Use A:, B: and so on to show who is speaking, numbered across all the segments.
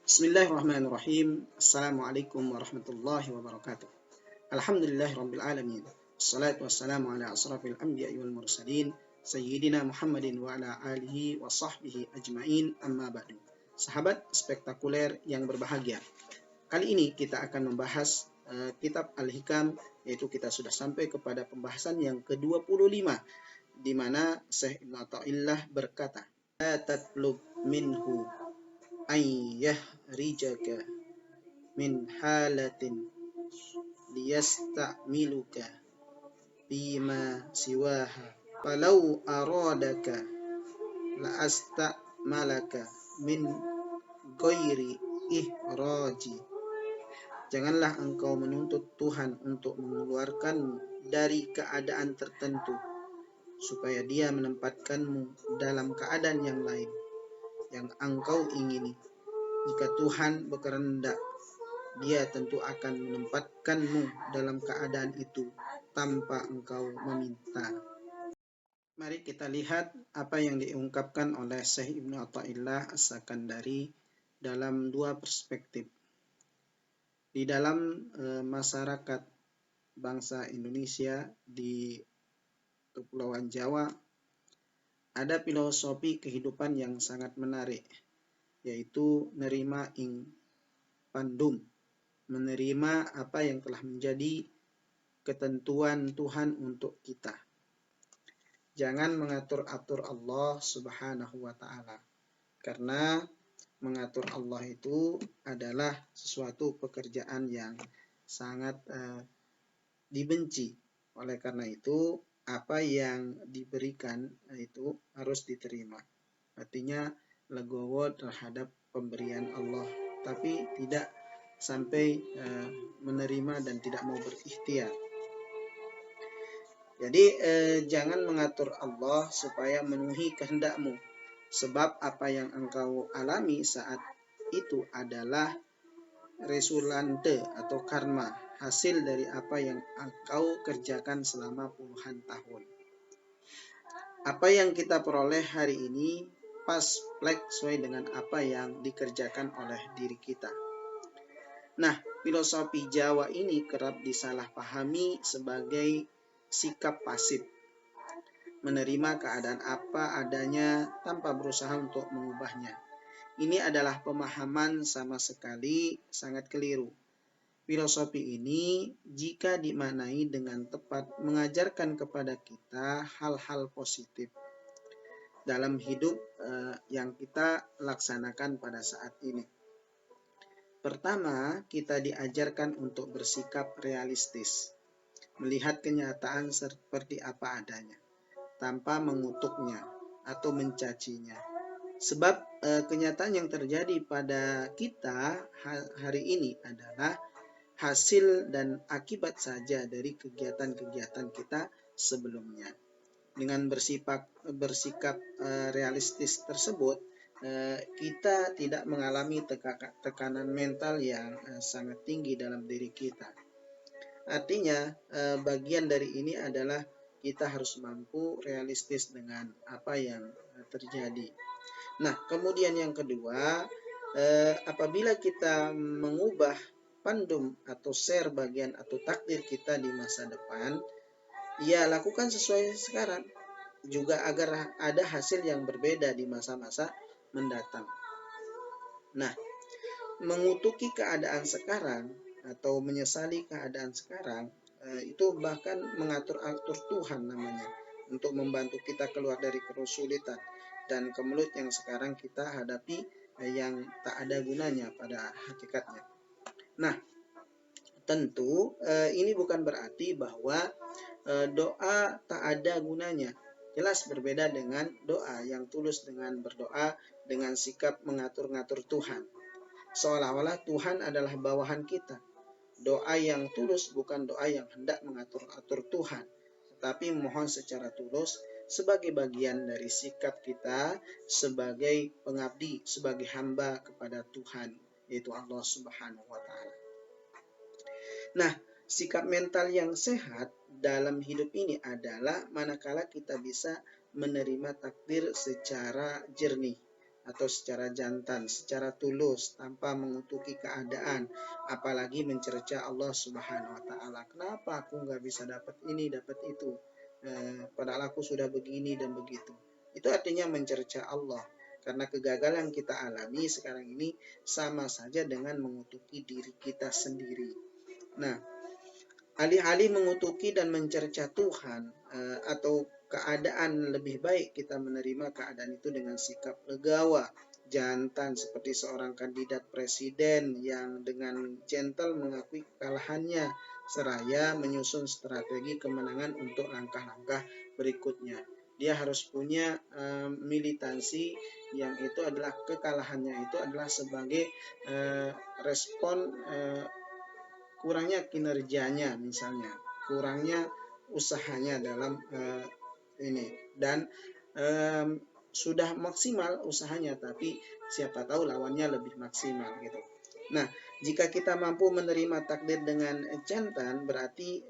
A: Bismillahirrahmanirrahim. Assalamualaikum warahmatullahi wabarakatuh. Alhamdulillahirabbil alamin. Wassalatu wassalamu ala asrafil anbiya'i wal mursalin sayyidina Muhammadin wa ala alihi wa sahbihi ajmain, amma ba'du. Sahabat spektakuler yang berbahagia. Kali ini kita akan membahas kitab Al-Hikam, yaitu kita sudah sampai kepada pembahasan yang ke-25 di mana Syekh Ibnu Athaillah berkata, "La tatlub minhu rijaka min halatin liyasta'miluka bima siwaha falau aradaka la asta'malaka min ghairi ihraji." Janganlah engkau menuntut Tuhan untuk mengeluarkanmu dari keadaan tertentu supaya dia menempatkanmu dalam keadaan yang lain yang engkau ingini. Jika Tuhan berkehendak, Dia tentu akan menempatkanmu dalam keadaan itu tanpa engkau meminta. Mari kita lihat apa yang diungkapkan oleh Syekh Ibnu Athaillah As-Sakandari dalam dua perspektif. Di dalam masyarakat bangsa Indonesia di Kepulauan Jawa, ada filosofi kehidupan yang sangat menarik, yaitu nerima ing pandum, menerima apa yang telah menjadi ketentuan Tuhan untuk kita. Jangan mengatur-atur Allah Subhanahu wa ta'ala, karena mengatur Allah itu adalah sesuatu pekerjaan yang sangat dibenci. Oleh karena itu, apa yang diberikan itu harus diterima. Artinya legowo terhadap pemberian Allah, tapi tidak sampai menerima dan tidak mau berikhtiar. Jadi jangan mengatur Allah supaya memenuhi kehendakmu, sebab apa yang engkau alami saat itu adalah resulante atau karma, hasil dari apa yang engkau kerjakan selama puluhan tahun. Apa yang kita peroleh hari ini pas plek sesuai dengan apa yang dikerjakan oleh diri kita. Nah, filosofi Jawa ini kerap disalahpahami sebagai sikap pasif, menerima keadaan apa adanya tanpa berusaha untuk mengubahnya. Ini adalah pemahaman sama sekali sangat keliru. Filosofi ini jika dimaknai dengan tepat mengajarkan kepada kita hal-hal positif dalam hidup yang kita laksanakan pada saat ini. Pertama, kita diajarkan untuk bersikap realistis, melihat kenyataan seperti apa adanya, tanpa mengutuknya atau mencacinya. Sebab kenyataan yang terjadi pada kita hari ini adalah hasil dan akibat saja dari kegiatan-kegiatan kita sebelumnya. Dengan bersikap realistis tersebut, kita tidak mengalami tekanan mental yang sangat tinggi dalam diri kita. Artinya, bagian dari ini adalah kita harus mampu realistis dengan apa yang terjadi. Nah, kemudian yang kedua, apabila kita mengubah pandum atau share bagian atau takdir kita di masa depan, ya lakukan sesuai sekarang juga agar ada hasil yang berbeda di masa-masa mendatang. Nah, mengutuki keadaan sekarang atau menyesali keadaan sekarang itu bahkan mengatur-atur Tuhan namanya, untuk membantu kita keluar dari kesulitan dan kemelut yang sekarang kita hadapi yang tak ada gunanya pada hakikatnya. Nah, tentu ini bukan berarti bahwa doa tak ada gunanya. Jelas berbeda dengan doa yang tulus, dengan berdoa dengan sikap mengatur-ngatur Tuhan. Seolah-olah Tuhan adalah bawahan kita. Doa yang tulus bukan doa yang hendak mengatur-atur Tuhan, tetapi mohon secara tulus sebagai bagian dari sikap kita sebagai pengabdi, sebagai hamba kepada Tuhan, yaitu Allah Subhanahu wa ta'ala. Nah, sikap mental yang sehat dalam hidup ini adalah manakala kita bisa menerima takdir secara jernih atau secara jantan, secara tulus, tanpa mengutuki keadaan, apalagi mencerca Allah Subhanahu wa Ta'ala. Kenapa aku nggak bisa dapat ini, dapat itu? Padahal aku sudah begini dan begitu. Itu artinya mencerca Allah. Karena kegagalan kita alami sekarang ini sama saja dengan mengutuki diri kita sendiri. Nah, alih-alih mengutuki dan mencerca Tuhan atau keadaan, lebih baik kita menerima keadaan itu dengan sikap legawa, jantan, seperti seorang kandidat presiden yang dengan gentle mengakui kekalahannya seraya menyusun strategi kemenangan untuk langkah-langkah berikutnya. Dia harus punya militansi yang itu adalah kekalahannya itu adalah sebagai respon kurangnya kinerjanya, misalnya kurangnya usahanya dalam ini, dan sudah maksimal usahanya tapi siapa tahu lawannya lebih maksimal gitu. Nah, jika kita mampu menerima takdir dengan jantan, berarti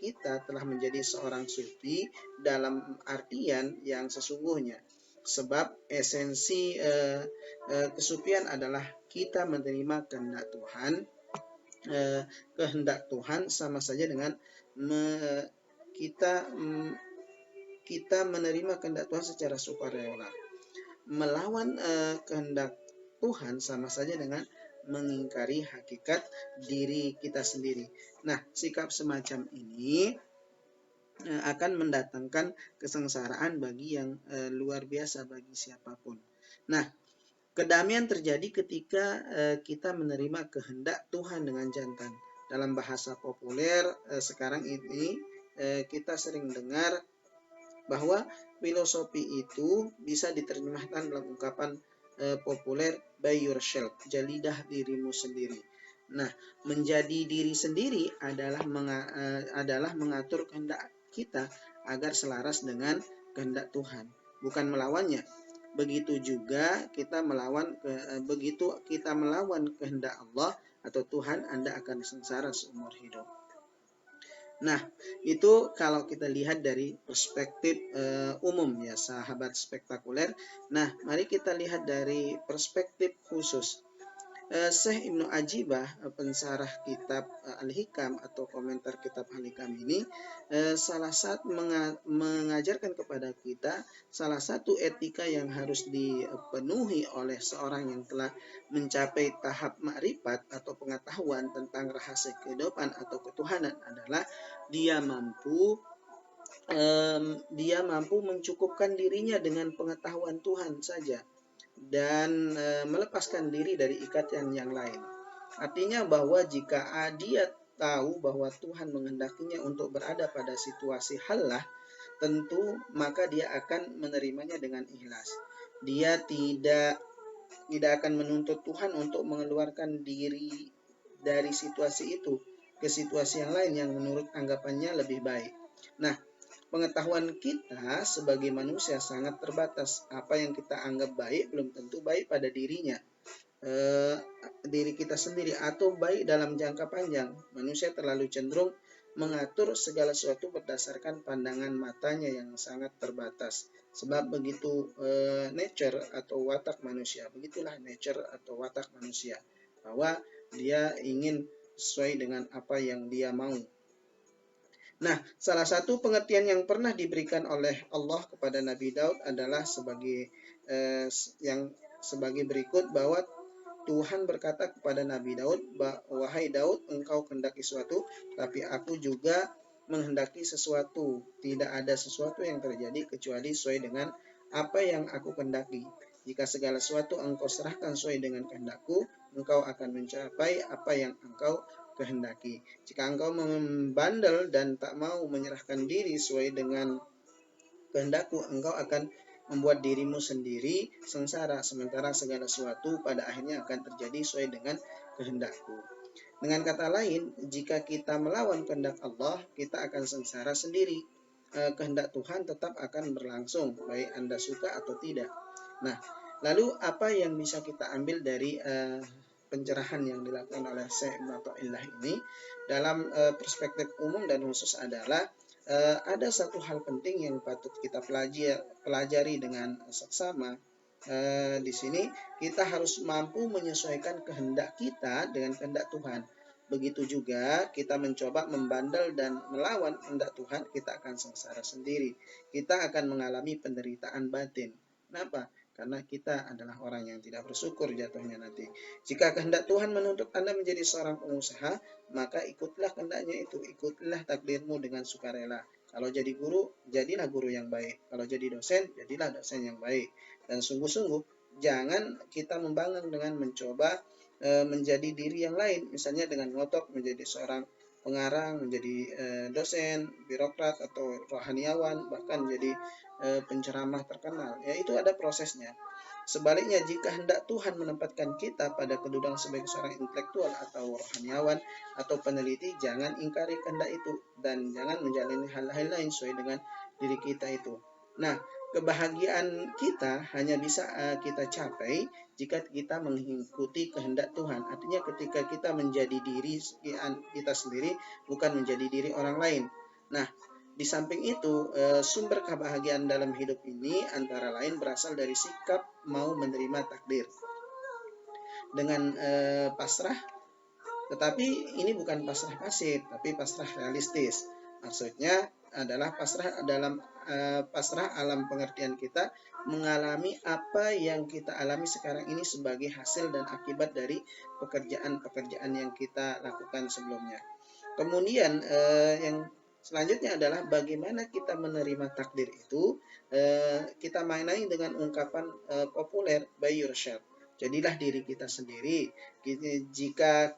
A: kita telah menjadi seorang sufi dalam artian yang sesungguhnya. Sebab esensi kesufian adalah kita menerima kehendak Tuhan. Kehendak Tuhan sama saja dengan kita menerima kehendak Tuhan secara sukarela. Melawan kehendak Tuhan sama saja dengan mengingkari hakikat diri kita sendiri. Nah, sikap semacam ini akan mendatangkan kesengsaraan bagi yang luar biasa bagi siapapun. Nah, kedamaian terjadi ketika kita menerima kehendak Tuhan dengan jantan. Dalam bahasa populer sekarang ini kita sering dengar bahwa filosofi itu bisa diterjemahkan dalam ungkapan populer by yourself, jadilah dirimu sendiri. Nah, menjadi diri sendiri adalah mengatur kehendak kita agar selaras dengan kehendak Tuhan, bukan melawannya. Begitu juga begitu kita melawan kehendak Allah atau Tuhan, Anda akan sengsara seumur hidup. Nah, itu kalau kita lihat dari perspektif umum ya, sahabat spektakuler. Nah, mari kita lihat dari perspektif khusus. Syekh Ibnu Ajibah, pensarah kitab Al-Hikam atau komentar kitab Al-Hikam ini, salah satu mengajarkan kepada kita salah satu etika yang harus dipenuhi oleh seorang yang telah mencapai tahap makrifat atau pengetahuan tentang rahasia kehidupan atau ketuhanan adalah dia mampu mencukupkan dirinya dengan pengetahuan Tuhan saja dan melepaskan diri dari ikatan yang lain. Artinya bahwa jika dia tahu bahwa Tuhan menghendakinya untuk berada pada situasi halah, tentu maka dia akan menerimanya dengan ikhlas. Dia tidak akan menuntut Tuhan untuk mengeluarkan diri dari situasi itu ke situasi yang lain yang menurut anggapannya lebih baik. Nah, pengetahuan kita sebagai manusia sangat terbatas. Apa yang kita anggap baik belum tentu baik pada diri kita sendiri atau baik dalam jangka panjang. Manusia terlalu cenderung mengatur segala sesuatu berdasarkan pandangan matanya yang sangat terbatas. Sebab begitu nature atau watak manusia, begitulah nature atau watak manusia, bahwa dia ingin sesuai dengan apa yang dia mau. Nah, salah satu pengertian yang pernah diberikan oleh Allah kepada Nabi Daud adalah sebagai berikut, bahwa Tuhan berkata kepada Nabi Daud, "Wahai Daud, engkau kehendaki sesuatu, tapi aku juga menghendaki sesuatu. Tidak ada sesuatu yang terjadi kecuali sesuai dengan apa yang aku kehendaki. Jika segala sesuatu engkau serahkan sesuai dengan kehendakku, engkau akan mencapai apa yang engkau kehendaki. Jika engkau membandel dan tak mau menyerahkan diri sesuai dengan kehendakku, engkau akan membuat dirimu sendiri sengsara, sementara segala sesuatu pada akhirnya akan terjadi sesuai dengan kehendakku." Dengan kata lain, jika kita melawan kehendak Allah, kita akan sengsara sendiri. Kehendak Tuhan tetap akan berlangsung, baik Anda suka atau tidak. Nah, lalu apa yang bisa kita ambil dari pencerahan yang dilakukan oleh Syekh Ibnu Athaillah ini dalam perspektif umum dan khusus adalah ada satu hal penting yang patut kita pelajari dengan seksama, Di sini kita harus mampu menyesuaikan kehendak kita dengan kehendak Tuhan. Begitu juga kita mencoba membandel dan melawan kehendak Tuhan, kita akan sengsara sendiri. Kita akan mengalami penderitaan batin. Kenapa? Karena kita adalah orang yang tidak bersyukur jatuhnya nanti. Jika kehendak Tuhan menuntut Anda menjadi seorang pengusaha, maka ikutlah kehendaknya itu, ikutlah takdirmu dengan sukarela. Kalau jadi guru, jadilah guru yang baik. Kalau jadi dosen, jadilah dosen yang baik. Dan sungguh-sungguh, jangan kita membanggang dengan mencoba menjadi diri yang lain. Misalnya dengan ngotot menjadi seorang pengarang, menjadi dosen, birokrat, atau rohaniawan, bahkan menjadi penceramah terkenal. Ya, itu ada prosesnya. Sebaliknya, jika hendak Tuhan menempatkan kita pada kedudukan sebagai seorang intelektual atau rohaniawan atau peneliti, jangan ingkari kehendak itu dan jangan menjalani hal-hal lain sesuai dengan diri kita itu. Nah, kebahagiaan kita hanya bisa kita capai jika kita mengikuti kehendak Tuhan. Artinya ketika kita menjadi diri kita sendiri, bukan menjadi diri orang lain. Nah, di samping itu, sumber kebahagiaan dalam hidup ini antara lain berasal dari sikap mau menerima takdir dengan pasrah, tetapi ini bukan pasrah pasif, tapi pasrah realistis. Maksudnya adalah pasrah dalam pasrah alam pengertian kita mengalami apa yang kita alami sekarang ini sebagai hasil dan akibat dari pekerjaan-pekerjaan yang kita lakukan sebelumnya. Kemudian yang selanjutnya adalah bagaimana kita menerima takdir itu. Kita maknai dengan ungkapan populer by yourself. Jadilah diri kita sendiri. Jika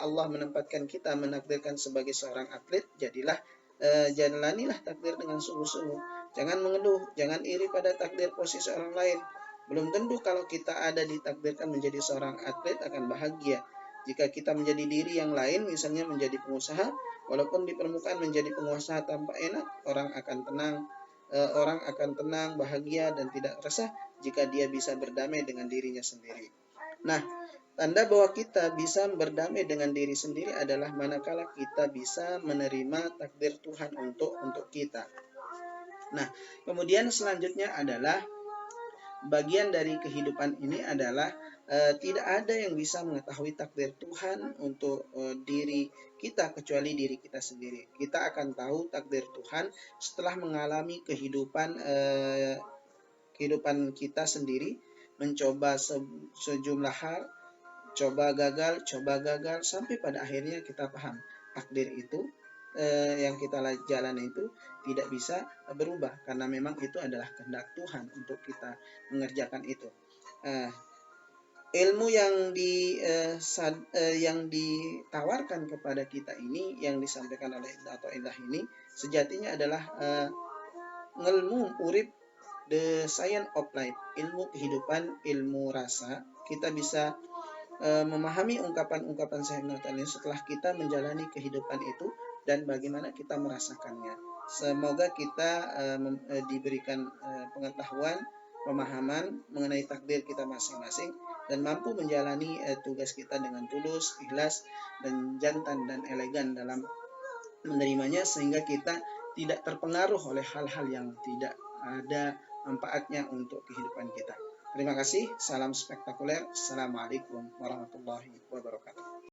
A: Allah menempatkan kita, menakdirkan sebagai seorang atlet, jalanilah takdir dengan sungguh-sungguh. Jangan mengeluh, jangan iri pada takdir posisi orang lain. Belum tentu kalau kita ada ditakdirkan menjadi seorang atlet akan bahagia. Jika kita menjadi diri yang lain, misalnya menjadi pengusaha, walaupun di permukaan menjadi pengusaha tanpa enak, orang akan tenang, bahagia, dan tidak resah jika dia bisa berdamai dengan dirinya sendiri. Nah, tanda bahwa kita bisa berdamai dengan diri sendiri adalah manakala kita bisa menerima takdir Tuhan untuk kita. Nah, kemudian selanjutnya adalah bagian dari kehidupan ini adalah tidak ada yang bisa mengetahui takdir Tuhan untuk diri kita kecuali diri kita sendiri. Kita akan tahu takdir Tuhan setelah mengalami kehidupan kita sendiri, mencoba sejumlah hal, coba gagal, sampai pada akhirnya kita paham takdir itu yang kita jalani itu tidak bisa berubah karena memang itu adalah kehendak Tuhan untuk kita mengerjakan itu. Ilmu yang ditawarkan kepada kita ini, yang disampaikan oleh Dato' Indah ini, sejatinya adalah ngelmu urip, the science of life, ilmu kehidupan, ilmu rasa. Kita bisa memahami ungkapan-ungkapan Syekh Nurul ini setelah kita menjalani kehidupan itu dan bagaimana kita merasakannya. Semoga kita diberikan pengetahuan, pemahaman mengenai takdir kita masing-masing dan mampu menjalani tugas kita dengan tulus, ikhlas, dan jantan dan elegan dalam menerimanya, sehingga kita tidak terpengaruh oleh hal-hal yang tidak ada manfaatnya untuk kehidupan kita. Terima kasih, salam spektakuler. Assalamualaikum warahmatullahi wabarakatuh.